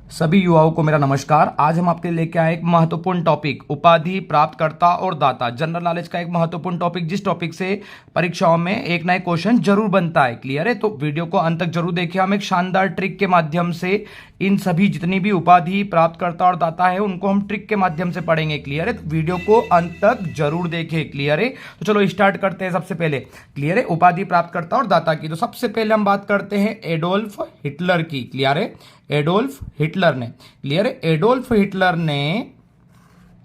सभी युवाओं को मेरा नमस्कार। आज हम आपके लिए लेके आए एक महत्वपूर्ण टॉपिक, उपाधि प्राप्तकर्ता और दाता। जनरल नॉलेज का एक महत्वपूर्ण टॉपिक, जिस टॉपिक से परीक्षाओं में एक ना एक क्वेश्चन जरूर बनता है। क्लियर है? तो वीडियो को अंत तक जरूर देखिए। हम एक शानदार ट्रिक के माध्यम से इन सभी जितनी भी उपाधि प्राप्तकर्ता और दाता है उनको हम ट्रिक के माध्यम से पढ़ेंगे। क्लियर है? तो वीडियो को अंत तक जरूर देखें। क्लियर है? तो चलो स्टार्ट करते हैं। सबसे पहले क्लियर है उपाधि प्राप्तकर्ता और दाता की। तो सबसे पहले हम बात करते हैं एडोल्फ हिटलर की। क्लियर है? एडोल्फ हिटलर ने, क्लियर है, एडोल्फ हिटलर ने,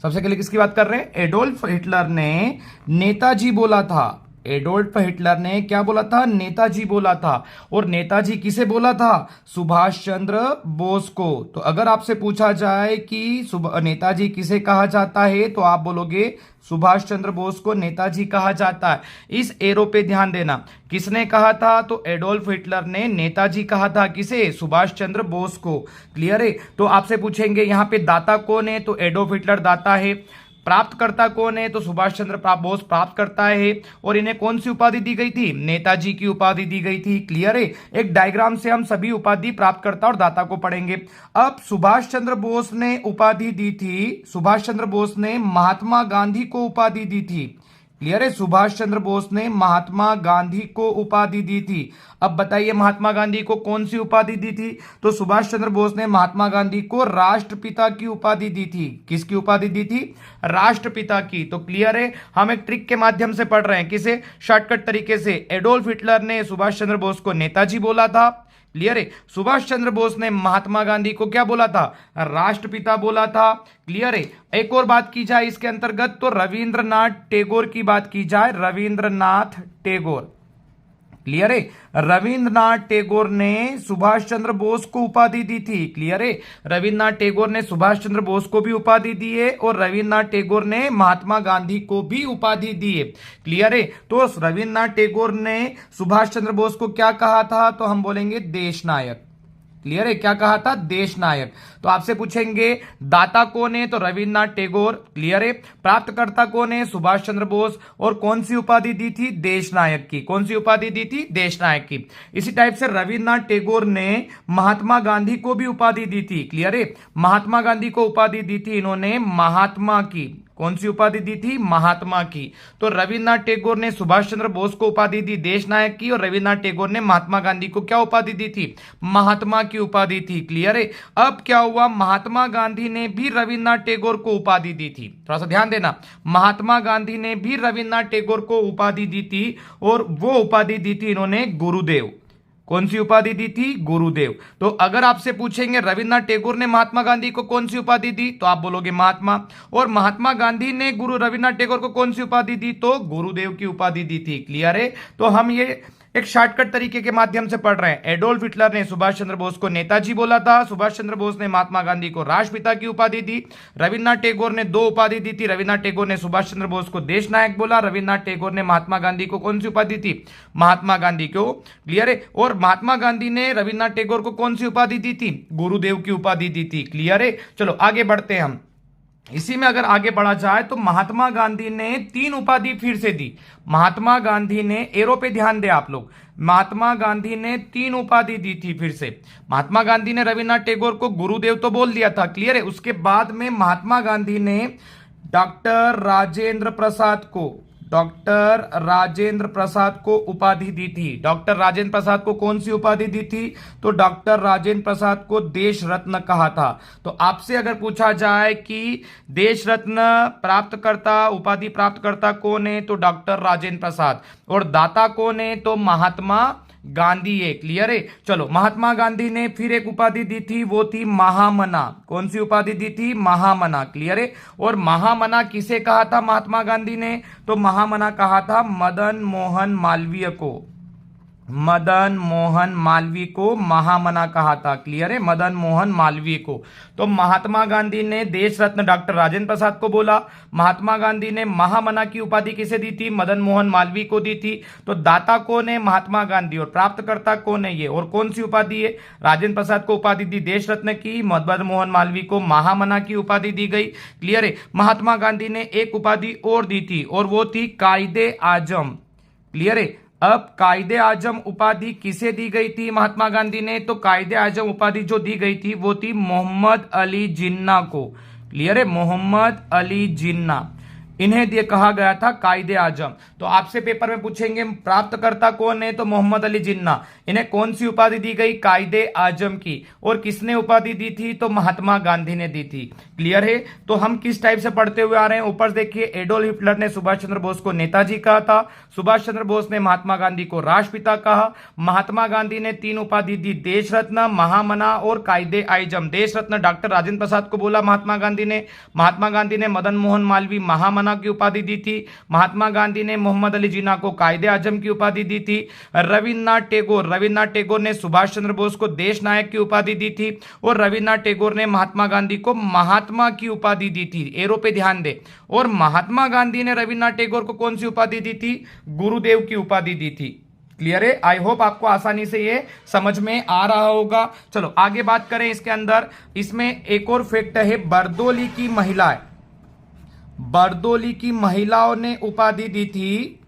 सबसे पहले किसकी बात कर रहे हैं? एडोल्फ हिटलर ने नेताजी बोला था। एडोल्फ हिटलर ने क्या बोला था? नेताजी बोला था। और नेताजी किसे बोला था? सुभाष चंद्र बोस को। तो अगर आपसे पूछा जाए कि नेताजी किसे कहा जाता है, तो आप बोलोगे सुभाष चंद्र बोस को नेताजी कहा जाता है। इस एरो पे ध्यान देना, किसने कहा था? तो एडोल्फ हिटलर ने नेताजी कहा था। किसे? सुभाष चंद्र बोस को। क्लियर है? तो आपसे पूछेंगे यहां पे दाता कौन है? तो एडोल्फ हिटलर दाता है। प्राप्तकर्ता कौन है? तो सुभाष चंद्र बोस प्राप्त करता है। और इन्हें कौन सी उपाधि दी गई थी? नेताजी की उपाधि दी गई थी। क्लियर है? एक डायग्राम से हम सभी उपाधि प्राप्तकर्ता और दाता को पढ़ेंगे। अब सुभाष चंद्र बोस ने उपाधि दी थी, सुभाष चंद्र बोस ने महात्मा गांधी को उपाधि दी थी। क्लियर है? सुभाष चंद्र बोस ने महात्मा गांधी को उपाधि दी थी। अब बताइए महात्मा गांधी को कौन सी उपाधि दी थी? तो सुभाष चंद्र बोस ने महात्मा गांधी को राष्ट्रपिता की उपाधि दी थी। किसकी उपाधि दी थी? राष्ट्रपिता की। तो क्लियर है? हम एक ट्रिक के माध्यम से पढ़ रहे हैं। किसे? शॉर्टकट तरीके से। एडोल्फ हिटलर ने सुभाष चंद्र बोस को नेताजी बोला था। क्लियर है? सुभाष चंद्र बोस ने महात्मा गांधी को क्या बोला था? राष्ट्रपिता बोला था। क्लियर है? एक और बात की जाए इसके अंतर्गत, तो रविंद्रनाथ टैगोर की बात की जाए, रविंद्रनाथ टैगोर। क्लियर है? रविंद्रनाथ टैगोर ने सुभाष चंद्र बोस को उपाधि दी थी। क्लियर है? रविंद्रनाथ टैगोर ने सुभाष चंद्र बोस को भी उपाधि दी है और रविंद्रनाथ टैगोर ने महात्मा गांधी को भी उपाधि दी है। क्लियर है? तो रविंद्रनाथ टैगोर ने सुभाष चंद्र बोस को क्या कहा था? तो हम बोलेंगे देश नायक। क्लियर है? क्या कहा था? देश नायक। तो आपसे पूछेंगे दाता कौन है? तो रविंद्रनाथ टैगोर। क्लियर है? प्राप्तकर्ता कौन है? सुभाष चंद्र बोस। और कौन सी उपाधि दी थी? देश नायक की। कौन सी उपाधि दी थी? देश नायक की। इसी टाइप से रविंद्रनाथ टैगोर ने महात्मा गांधी को भी उपाधि दी थी। क्लियर है? महात्मा गांधी को उपाधि दी थी इन्होंने महात्मा की। कौन सी उपाधि दी थी? महात्मा की। तो रविंद्रनाथ टैगोर ने सुभाष चंद्र बोस को उपाधि दी देश नायक की, और रविंद्रनाथ टैगोर ने महात्मा गांधी को क्या उपाधि दी थी? महात्मा की उपाधि थी। क्लियर है? अब क्या हुआ? महात्मा गांधी ने भी रविंद्रनाथ टैगोर को उपाधि दी थी। थोड़ा सा ध्यान देना, महात्मा गांधी ने भी रविंद्रनाथ टैगोर को उपाधि दी थी, और वो उपाधि दी थी इन्होंने गुरुदेव। कौन सी उपाधि दी थी? गुरुदेव। तो अगर आपसे पूछेंगे रविंद्रनाथ टैगोर ने महात्मा गांधी को कौन सी उपाधि दी, तो आप बोलोगे महात्मा। और महात्मा गांधी ने गुरु रविंद्रनाथ टैगोर को कौन सी उपाधि दी? तो गुरुदेव की उपाधि दी थी। क्लियर है? तो हम ये एक शॉर्टकट तरीके के माध्यम से पढ़ रहे हैं। एडोल्फ हिटलर ने सुभाष चंद्र बोस को नेताजी बोला था, सुभाष चंद्र बोस ने महात्मा गांधी को राष्ट्रपिता की उपाधि दी, रविंद्रनाथ टैगोर ने दो उपाधि दी थी। रविंद्रनाथ टैगोर ने सुभाष चंद्र बोस को देश नायक बोला, रविंद्रनाथ टैगोर ने महात्मा गांधी को कौन सी उपाधि थी? महात्मा गांधी को। क्लियर है? और महात्मा गांधी ने रविंद्रनाथ टैगोर को कौन सी उपाधि दी थी? गुरुदेव की उपाधि दी थी। क्लियर है? चलो आगे बढ़ते हैं हम। इसी में अगर आगे बढ़ा जाए तो महात्मा गांधी ने 3 उपाधि फिर से दी। महात्मा गांधी ने, एरो पे ध्यान दे आप लोग, महात्मा गांधी ने 3 उपाधि दी थी फिर से। महात्मा गांधी ने रविंद्रनाथ टैगोर को गुरुदेव तो बोल दिया था। क्लियर है? उसके बाद में महात्मा गांधी ने डॉक्टर राजेंद्र प्रसाद को, डॉक्टर राजेंद्र प्रसाद को उपाधि दी थी। डॉक्टर राजेंद्र प्रसाद को कौन सी उपाधि दी थी? तो डॉक्टर राजेंद्र प्रसाद को देश रत्न कहा था। तो आपसे अगर पूछा जाए कि देश रत्न प्राप्तकर्ता, उपाधि प्राप्तकर्ता कौन है, तो डॉक्टर राजेंद्र प्रसाद। और दाता कौन है? तो महात्मा गांधी है। क्लियर है? चलो, महात्मा गांधी ने फिर एक उपाधि दी थी, वो थी महामना। कौन सी उपाधि दी थी? महामना। क्लियर है? और महामना किसे कहा था महात्मा गांधी ने? तो महामना कहा था मदन मोहन मालवीय को। मदन मोहन मालवीय को महामना कहा था। क्लियर है? मदन मोहन मालवीय को। तो महात्मा गांधी ने देश रत्न डॉक्टर राजेंद्र प्रसाद को बोला, महात्मा गांधी ने महामना की उपाधि किसे दी थी? मदन मोहन मालवीय को दी थी। तो दाता कौन है? महात्मा गांधी। और प्राप्तकर्ता कौन है ये? और कौन सी उपाधि है? राजेंद्र प्रसाद को उपाधि दी देश रत्न की, मदन मोहन मालवीय को महामना की उपाधि दी गई। क्लियर है? महात्मा गांधी ने एक उपाधि और दी थी, और वो थी कायदे आजम। क्लियर है? अब कायदे आजम उपाधि किसे दी गई थी महात्मा गांधी ने? तो कायदे आजम उपाधि जो दी गई थी वो थी मोहम्मद अली जिन्ना को। क्लियर है, मोहम्मद अली जिन्ना, इन्हें दिए कहा गया था कायदे आजम। तो आपसे पेपर में पूछेंगे प्राप्तकर्ता कौन है? तो मोहम्मद अली जिन्ना। इन्हें कौन सी उपाधि दी गई? कायदे आजम की। और किसने उपाधि दी थी? तो महात्मा गांधी ने दी थी। क्लियर है। तो हम किस टाइप से पढ़ते हुए आ रहे हैं? ऊपर देखिए, एडोल्फ हिटलर ने सुभाष चंद्र बोस को नेताजी कहा था, सुभाष चंद्र बोस ने महात्मा गांधी को राष्ट्रपिता कहा, महात्मा गांधी ने 3 उपाधि दी, देश रत्न, महामना और कायदे आजम। देश रत्न डॉक्टर राजेंद्र प्रसाद को बोला महात्मा गांधी ने मदन मोहन मालवीय महामना की उपाधि दी थी, महात्मा गांधी ने मोहम्मद अली जिन्ना को कायदे आजम की उपाधि दी थी, रविन्द्रनाथ टैगोर ने सुभाष चंद्र बोस को देश नायक की उपाधि दी थी, और रविन्द्रनाथ टैगोर ने महात्मा गांधी को महात्मा की उपाधि दी थी। एरो पे ध्यान दे। और महात्मा गांधी ने रविन्द्रनाथ टैगोर को कौन सी उपाधि दी थी? गुरुदेव की उपाधि दी थी। क्लियर है। आई होप आपको आसानी से ये समझ में आ रहा होगा। चलो आगे बात करें इसके अंदर। इसमें एक और फैक्ट है, बरदोली की महिलाएं, बरदोली की महिलाओं ने उपाधि दी थी।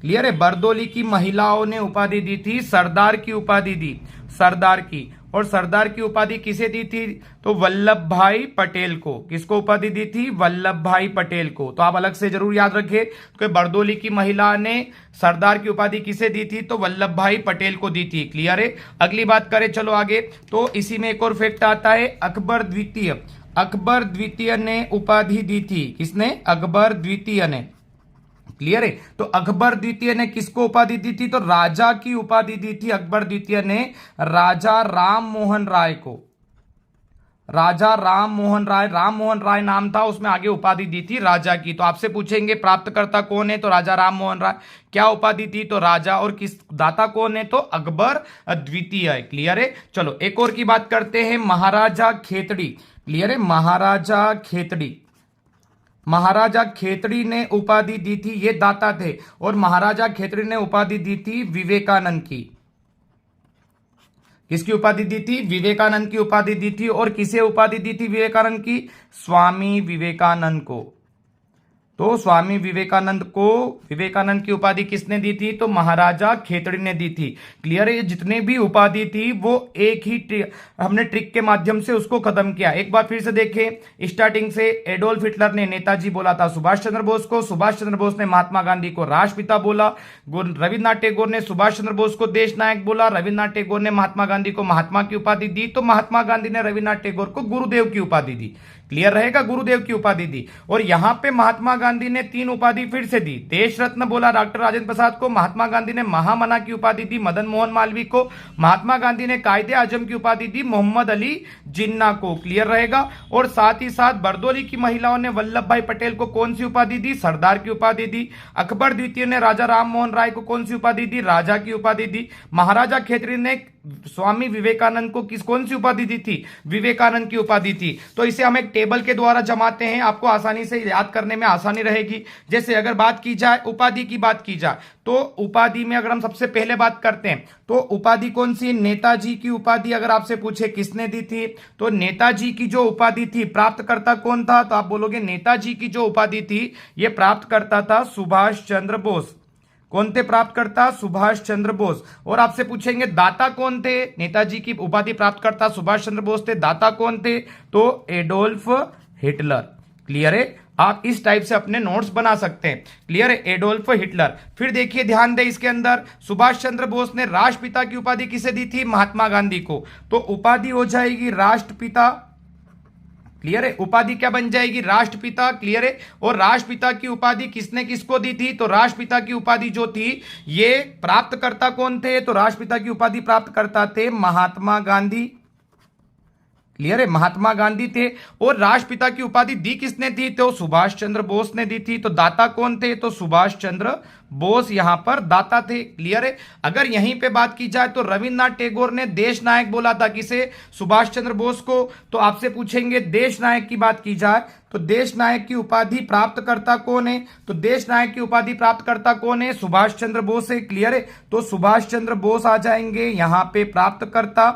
क्लियर है, बरदोली की महिलाओं ने उपाधि दी थी, सरदार की उपाधि दी, सरदार की। और सरदार की उपाधि किसे दी थी? तो वल्लभ भाई पटेल को। किसको उपाधि दी थी? वल्लभ भाई पटेल को। तो आप अलग से जरूर याद रखिए कि बरदोली की महिला ने सरदार की उपाधि किसे दी थी? तो वल्लभ भाई पटेल को दी थी। क्लियर है। अगली बात करें, चलो आगे। तो इसी में एक और फैक्ट आता है, अकबर द्वितीय, अकबर द्वितीय ने उपाधि दी थी। किसने? अकबर द्वितीय ने। क्लियर है। तो अकबर द्वितीय ने किसको उपाधि दी थी? तो राजा की उपाधि दी थी अकबर द्वितीय ने राजा राम मोहन राय को। राजा राम मोहन राय नाम था, उसमें आगे उपाधि दी थी राजा की। तो आपसे पूछेंगे प्राप्तकर्ता कौन है? तो राजा राम मोहन राय। क्या उपाधि थी? तो राजा। और किस दाता कौन है? तो अकबर द्वितीय है। क्लियर है। चलो एक और की बात करते हैं, महाराजा खेतड़ी। क्लियर है, महाराजा खेतड़ी, महाराजा खेतड़ी ने उपाधि दी थी, ये दाता थे। और महाराजा खेतड़ी ने उपाधि दी थी विवेकानंद की। किसकी उपाधि दी थी? विवेकानंद की उपाधि दी थी। और किसे उपाधि दी थी विवेकानंद की? स्वामी विवेकानंद को। तो स्वामी विवेकानंद को विवेकानंद की उपाधि किसने दी थी? तो महाराजा खेतड़ी ने दी थी। क्लियर है। ये जितने भी उपाधि थी वो एक ही हमने ट्रिक के माध्यम से उसको खत्म किया। एक बार फिर से देखें, स्टार्टिंग से एडोल्फ हिटलर ने नेताजी बोला था सुभाष चंद्र बोस को, सुभाष चंद्र बोस ने महात्मा गांधी को राष्ट्रपिता बोला, रविन्द्रनाथ टैगोर ने सुभाष चंद्र बोस को देश नायक बोला, रविन्द्रनाथ टैगोर ने महात्मा गांधी को महात्मा की उपाधि दी, तो महात्मा गांधी ने रविन्द्रनाथ टैगोर को गुरुदेव की उपाधि दी। क्लियर रहेगा, गुरुदेव की उपाधि दी। और यहां पे महात्मा गांधी ने 3 उपाधि फिर से दी। देश रत्न बोला डॉक्टर राजेंद्र प्रसाद को, महात्मा गांधी ने महामना की उपाधि दी मदन मोहन मालवीय को, महात्मा गांधी ने कायदे आजम की उपाधि दी मोहम्मद अली जिन्ना को। क्लियर रहेगा। और साथ ही साथ बरदोली की महिलाओं ने वल्लभ भाई पटेल को कौन सी उपाधि दी? सरदार की उपाधि दी। अकबर द्वितीय ने राजा राम मोहन राय को कौन सी उपाधि दी? राजा की उपाधि दी। महाराजा खेतड़ी ने स्वामी विवेकानंद को कौन सी उपाधि दी थी? विवेकानंद की उपाधि थी। तो इसे हम एक टेबल के द्वारा जमाते हैं, आपको आसानी से याद करने में आसानी रहेगी। जैसे अगर बात की जाए, उपाधि की बात की जाए, तो उपाधि में अगर हम सबसे पहले बात करते हैं तो उपाधि कौन सी? नेताजी की उपाधि अगर आपसे पूछे किसने दी थी, तो नेताजी की जो उपाधि थी, प्राप्तकर्ता कौन था? तो आप बोलोगे नेताजी की जो उपाधि थी यह प्राप्तकर्ता था सुभाष चंद्र बोस। कौन थे प्राप्तकर्ता? सुभाष चंद्र बोस। और आपसे पूछेंगे दाता कौन थे? नेताजी की उपाधि प्राप्तकर्ता सुभाष चंद्र बोस थे, दाता कौन थे? तो एडोल्फ हिटलर। क्लियर है। आप इस टाइप से अपने नोट्स बना सकते हैं। क्लियर है, एडोल्फ हिटलर। फिर देखिए, ध्यान दें इसके अंदर, सुभाष चंद्र बोस ने राष्ट्रपिता की उपाधि किसे दी थी? महात्मा गांधी को। तो उपाधि हो जाएगी राष्ट्रपिता। क्लियर है, उपाधि क्या बन जाएगी? राष्ट्रपिता। क्लियर है। और राष्ट्रपिता की उपाधि किसने किसको दी थी? तो राष्ट्रपिता की उपाधि जो थी ये प्राप्तकर्ता कौन थे? तो राष्ट्रपिता की उपाधि प्राप्तकर्ता थे महात्मा गांधी। क्लियर है, महात्मा गांधी थे। और राष्ट्रपिता की उपाधि दी किसने थी? तो सुभाष चंद्र बोस ने दी थी। तो दाता कौन थे? तो सुभाष चंद्र बोस यहां पर दाता थे। क्लियर है। अगर यहीं पे बात की जाए तो रविन्द्रनाथ टैगोर ने देश नायक बोला था किसे? सुभाष चंद्र बोस को। तो आपसे पूछेंगे देश नायक की बात की जाए तो देश नायक की उपाधि प्राप्तकर्ता कौन है? तो देश नायक की उपाधि प्राप्तकर्ता कौन है? सुभाष चंद्र बोस है। क्लियर है। तो सुभाष चंद्र बोस आ जाएंगे यहां पे प्राप्तकर्ता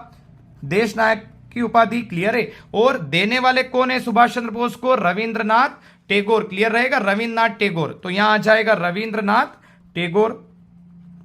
देश नायक की उपाधि। क्लियर है। और देने वाले कौन है सुभाष चंद्र बोस को? रविंद्रनाथ टैगोर। क्लियर रहेगा, रविंद्रनाथ टैगोर। तो यहां आ जाएगा रविंद्रनाथ टैगोर।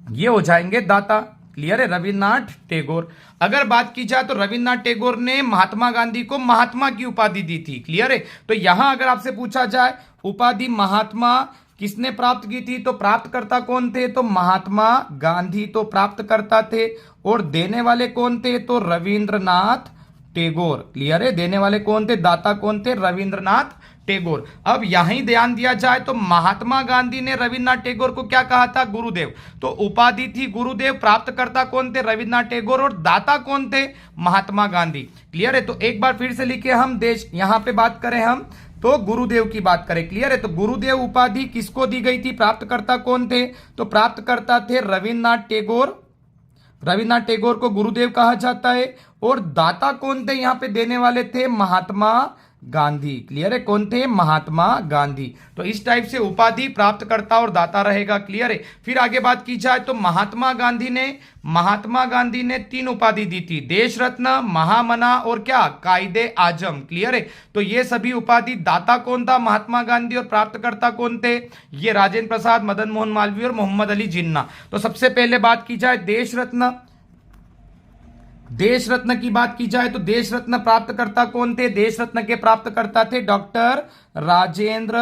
ये हो जाएंगे दाता। क्लियर है, रविन्द्रनाथ टैगोर। अगर बात की जाए तो रविन्द्रनाथ टैगोर ने महात्मा गांधी को महात्मा की उपाधि दी थी। क्लियर है, तो यहां अगर आपसे पूछा जाए उपाधि महात्मा किसने प्राप्त की थी, तो प्राप्तकर्ता कौन थे, तो महात्मा गांधी तो प्राप्तकर्ता थे, और देने वाले कौन थे, तो रविंद्रनाथ टैगोर। क्लियर है, देने वाले कौन थे, दाता कौन थे, रविंद्रनाथ टैगोर। अब यहीं ध्यान दिया जाए तो महात्मा गांधी ने रविन्द्रनाथ टैगोर को क्या कहा था, गुरुदेव। तो उपाधि थी गुरुदेव, प्राप्तकर्ता कौन थे, रविन्द्रनाथ टैगोर, और दाता कौन थे, महात्मा गांधी। क्लियर है, तो एक बार फिर से लिखिए हम देश, यहां पे बात करें हम तो गुरुदेव की बात करें। क्लियर है, तो गुरुदेव उपाधि किसको दी गई थी, प्राप्तकर्ता कौन थे, तो प्राप्तकर्ता थे रविन्द्रनाथ टैगोर। रविन्द्रनाथ टैगोर को गुरुदेव कहा जाता है, और दाता कौन थे, यहां पे देने वाले थे महात्मा गांधी। क्लियर है, कौन थे, महात्मा गांधी। तो इस टाइप से उपाधि, प्राप्तकर्ता और दाता रहेगा। क्लियर है, फिर आगे बात की जाए तो महात्मा गांधी ने 3 उपाधि दी थी, देश रत्न, महामना और क्या, कायदे आजम। क्लियर है, तो ये सभी उपाधि, दाता कौन था, महात्मा गांधी, और प्राप्तकर्ता कौन थे, ये राजेंद्र प्रसाद, मदन मोहन मालवीय और मोहम्मद अली जिन्ना। तो सबसे पहले बात की जाए देश रत्न की बात की जाए तो देश रत्न प्राप्तकर्ता कौन थे, देश रत्न के प्राप्तकर्ता थे डॉक्टर राजेंद्र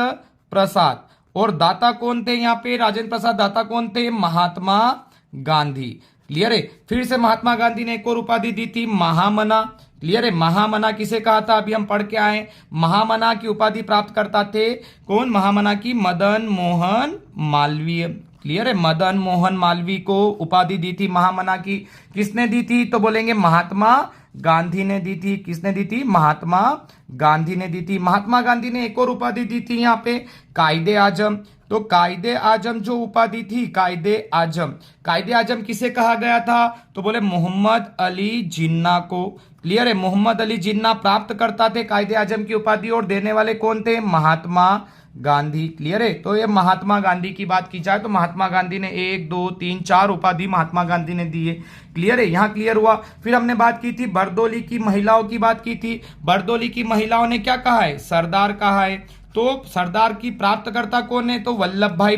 प्रसाद, और दाता कौन थे, यहां पे राजेंद्र प्रसाद दाता कौन थे, महात्मा गांधी। क्लियर है, फिर से महात्मा गांधी ने एक और उपाधि दी थी, महामना। क्लियर है, महामना किसे कहा था, अभी हम पढ़ के आए। महामना की उपाधि प्राप्त करता थे कौन, महामना की मदन मोहन मालवीय। क्लियर है, मदन मोहन मालवीय को उपाधि दी थी महामना की। किसने दी थी, तो बोलेंगे महात्मा गांधी ने दी थी। किसने दी थी, महात्मा गांधी ने दी थी। महात्मा गांधी ने एक और उपाधि दी थी यहाँ पे, कायदे आजम। तो कायदे आजम जो उपाधि थी, कायदे आजम किसे कहा गया था, तो बोले मोहम्मद अली जिन्ना को। क्लियर है, मोहम्मद अली जिन्ना प्राप्त करता थे कायदे आजम की उपाधि, और देने वाले कौन थे, महात्मा गांधी। क्लियर है, तो ये महात्मा गांधी की बात की जाए तो महात्मा गांधी ने 1 2 3 4 उपाधि महात्मा गांधी ने दी है। क्लियर है, यहां क्लियर हुआ। फिर हमने बात की थी बरदोली की महिलाओं की बात की थी। बरदोली की महिलाओं ने क्या कहा है, सरदार कहा है। तो सरदार की प्राप्तकर्ता कौन है, तो वल्लभ भाई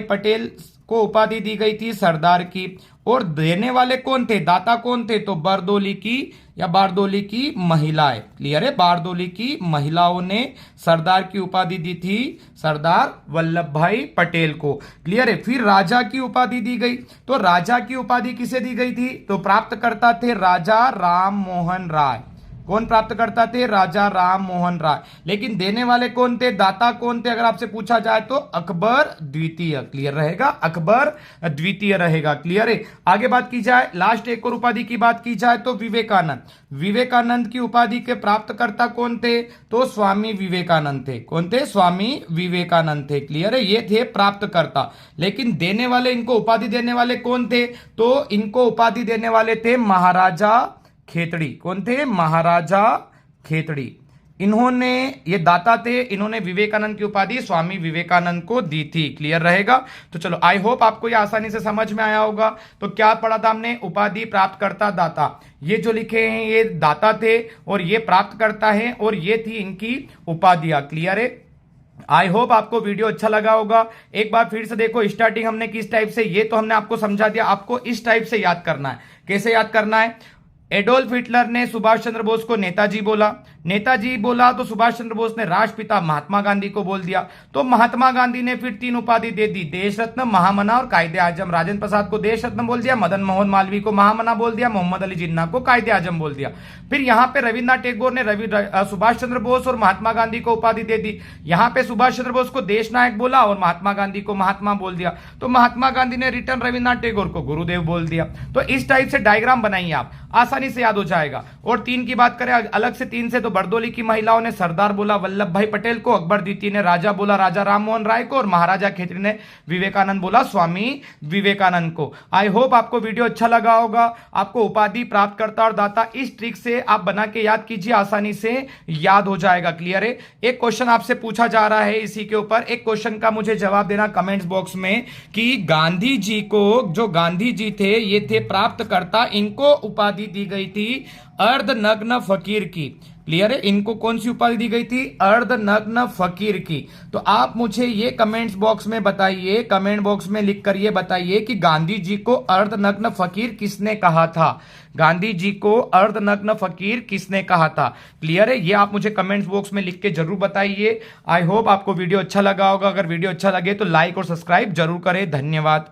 पटेल को उपाधि दी गई थी सरदार की, और देने वाले कौन थे, दाता कौन थे, तो बारदोली की महिलाएं। क्लियर है, बारदोली की महिलाओं ने सरदार की उपाधि दी थी सरदार वल्लभ भाई पटेल को। क्लियर है, फिर राजा की उपाधि दी गई। तो राजा की उपाधि किसे दी गई थी, तो प्राप्तकर्ता थे राजा राम मोहन राय। कौन प्राप्त करता थे, राजा राम मोहन राय। लेकिन देने वाले कौन थे, दाता कौन थे, अगर आपसे पूछा जाए तो अकबर द्वितीय। क्लियर रहेगा, अकबर द्वितीय रहेगा। क्लियर है, आगे बात की जाए, लास्ट एक और उपाधि की बात की जाए तो विवेकानंद की उपाधि के प्राप्तकर्ता कौन थे, तो स्वामी विवेकानंद थे। कौन थे, स्वामी विवेकानंद थे। क्लियर है, ये थे प्राप्तकर्ता। लेकिन देने वाले, इनको उपाधि देने वाले कौन थे, तो इनको उपाधि देने वाले थे महाराजा खेतड़ी। कौन थे, महाराजा खेतड़ी। इन्होंने, ये दाता थे, इन्होंने विवेकानंद की उपाधि स्वामी विवेकानंद को दी थी। क्लियर रहेगा, तो चलो आई होप आपको ये आसानी से समझ में आया होगा। तो क्या पढ़ा था हमने, उपाधि, प्राप्तकर्ता, दाता। ये जो लिखे हैं ये दाता थे, और ये प्राप्तकर्ता है, और ये थी इनकी उपाधियां। क्लियर है, आई होप आपको वीडियो अच्छा लगा होगा। एक बार फिर से देखो, स्टार्टिंग हमने किस टाइप से, ये तो हमने आपको समझा दिया, आपको इस टाइप से याद करना है। कैसे याद करना है, एडोल्फ हिटलर ने सुभाष चंद्र बोस को नेताजी बोला तो सुभाष चंद्र बोस ने राष्ट्रपिता महात्मा गांधी को बोल दिया। तो महात्मा गांधी ने फिर 3 उपाधि दे दी, देश रत्न, महामना और कायदे आजम। राजेंद्र प्रसाद को देश रत्न बोल दिया, मदन मोहन मालवीय को महामना बोल दिया, मोहम्मद अली जिन्ना को कायदे आजम बोल दिया। फिर यहां पे रविन्द्रनाथ टैगोर ने सुभाष चंद्र बोस और महात्मा गांधी को उपाधि दे दी। यहां पे सुभाष चंद्र बोस को देश नायक बोला और महात्मा गांधी को महात्मा बोल दिया। तो महात्मा गांधी ने रिटर्न रविन्द्रनाथ टैगोर को गुरुदेव बोल दिया। तो इस टाइप से डायग्राम बनाइए आप, आसानी से याद हो जाएगा। और 3 की बात करें अलग से 3 से, तो बरदोली की महिलाओं ने सरदार बोला वल्लभ भाई पटेल को, अकबर द्वितीय ने राजा बोला राजा राम मोहन राय को, और महाराजा खेतरी ने विवेकानंद बोला स्वामी विवेकानंद को। आई होप आपको वीडियो अच्छा लगा होगा। आपको उपाधि, प्राप्तकर्ता और दाता इस ट्रिक से आप बना के याद कीजिए, आसानी से याद हो जाएगा। क्लियर है, एक क्वेश्चन आपसे पूछा जा रहा है इसी के ऊपर, एक क्वेश्चन का मुझे जवाब देना कमेंट्स बॉक्स में कि गांधी जी को, जो गांधी जी थे ये थे प्राप्तकर्ता, इनको उपाधि दी गई थी अर्धनग्न फकीर की। क्लियर है। इनको कौन सी उपाधि दी गई थी? अर्धनग्न फकीर की। तो आप मुझे ये कमेंट्स बॉक्स में बताइए, कमेंट बॉक्स में लिखकर ये बताइए कि गांधी जी को अर्धनग्न फकीर किसने कहा था? गांधी जी को अर्धनग्न फकीर किसने कहा था? क्लियर है, ये आप मुझे कमेंट्स बॉक्स में लिख के जरूर बताइए। आई होप आपको वीडियो अच्छा लगा होगा। अगर वीडियो अच्छा लगे तो लाइक और सब्सक्राइब जरूर करें। धन्यवाद।